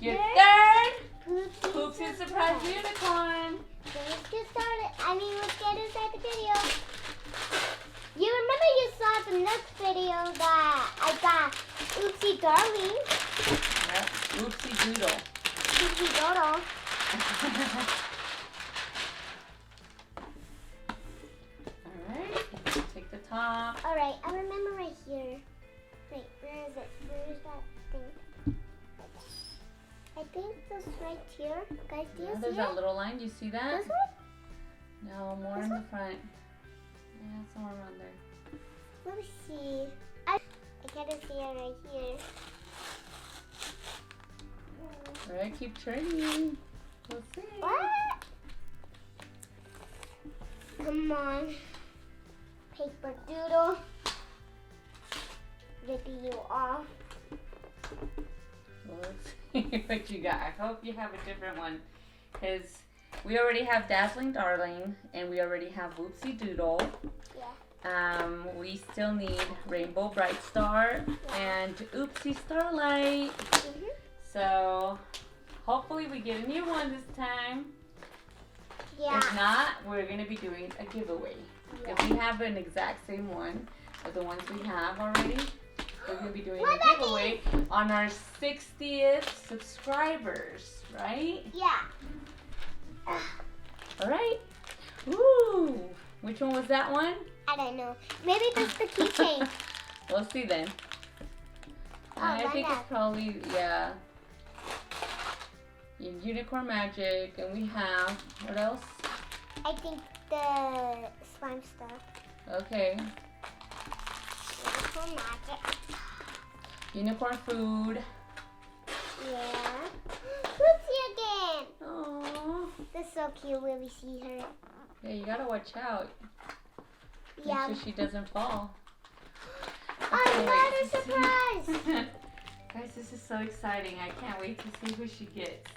Your third Poopsie Poopsie Surprise Unicorn. Let's get started. Let's get inside the video. You remember you saw the next video that I got Oopsie Darling. Yep. Oopsie Doodle. Oopsie Doodle. Alright. Take the top. Alright, I remember right here. Wait, where is it? Where is that thing? I think this right here. Guys, do you see There's it? that little line. Do you see that? This one? No, more This in one? the front. Yeah, somewhere around there. Let me see. I can't see it right here. Alright, keep turning. We'll see. What? Come on. Paper doodle. Ripping you off. Well, let's see what you got. I hope you have a different one. Because we already have Dazzling Darling and we already have Whoopsie Doodle. Yeah. We still need Rainbow Bright Star and Oopsie Starlight. So hopefully we get a new one this time. Yeah. If not, we're going to be doing a giveaway. Yeah. If we have an exact same one of the ones we have already, we're going to be doing What a giveaway on our 60th subscribers, right? Yeah. Alright. Woo! Which one was that one? I don't know. Maybe that's the keychain. We'll see then. I why think not? it's probably, yeah. Unicorn Magic, and we have, what else? I think the slime stuff. Okay. Unicorn magic. Unicorn Food. Yeah. Poopsie again. Aww. That's so cute when we see her. Yeah, you gotta watch out. Yeah. Make sure she doesn't fall. Another surprise. Guys, this is so exciting. I can't wait to see who she gets.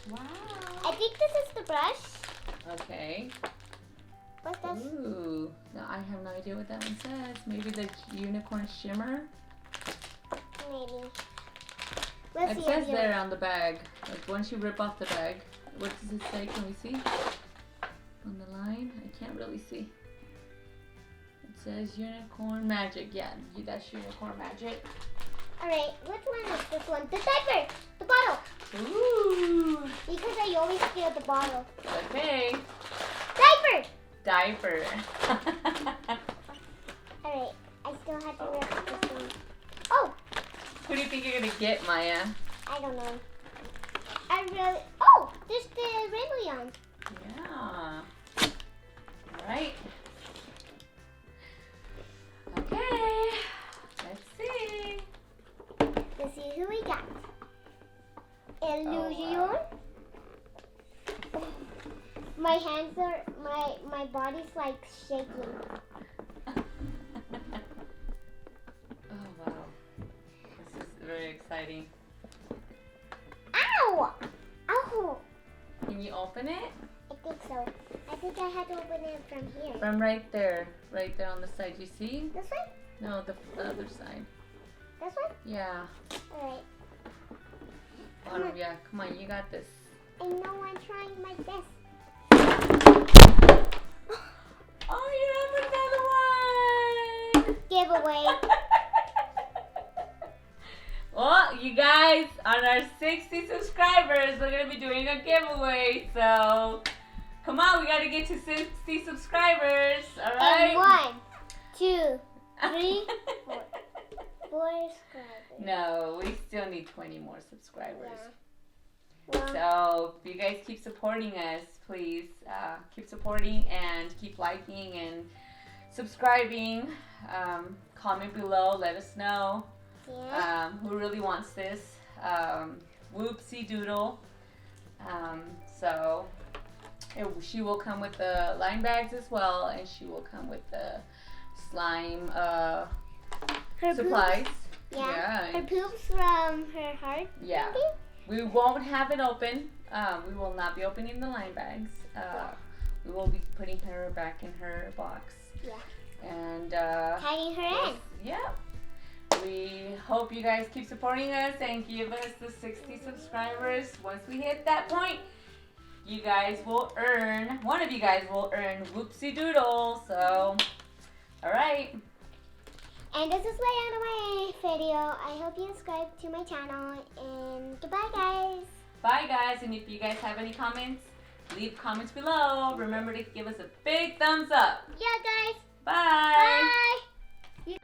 Wow. I think this is the brush. Okay. What's this? Ooh. No, I have no idea what that one says. Maybe the Unicorn Shimmer? Maybe. Let's It see says if you- there on the bag. Like once you rip off the bag. What does it say? Can we see? On the line? I can't really see. It says Unicorn Magic. Yeah, that's Unicorn Magic. Alright, which one is this one? The diaper! The bottle! Ooh. Because I always steal the bottle. Okay. Diaper! Diaper. Alright, I still have to rip this one. Oh! Who do you think you're gonna get, Maya? I don't know. Oh! There's the Rainbow Yarn. Yeah. Alright. Okay. Let's see. Let's see who we got. Illusion. wow. My hands are, my body's like shaking. Oh wow. This is very exciting. Ow! Ow! Can you open it? I think so. I think I had to open it from here. From right there on the side. You see? This way? No, the other side. This way? Yeah. Alright. Bottom, yeah. Come on, you got this. I know I'm trying my best. Oh, you have another one! Giveaway. Well, you guys, on our 60 subscribers, we're going to be doing a giveaway. So, come on, we got to get to 60 subscribers. All right? And 1, 2, 3, 4. 4 subscribers. No, we still need 20 more subscribers. Yeah. Well, So, if you guys keep supporting us, please keep supporting and keep liking and subscribing. Comment below, let us know yeah. who really wants this. Whoopsie Doodle. So, she will come with the line bags as well, and she will come with the slime Her supplies. Poops, yeah. Her and- poops from her heart. Yeah. Maybe? We won't have it open. We will not be opening the line bags. We will be putting her back in her box. Yeah. And Hiding her in. yeah. We hope you guys keep supporting us and give us the 60 subscribers. Once we hit that point, you guys will earn, one of you guys will earn Whoopsie Doodle. So, alright. And this is the end of my video. I hope you subscribe to my channel. And goodbye, guys. Bye, guys. And if you guys have any comments, leave comments below. Remember to give us a big thumbs up. Yeah, guys. Bye. Bye.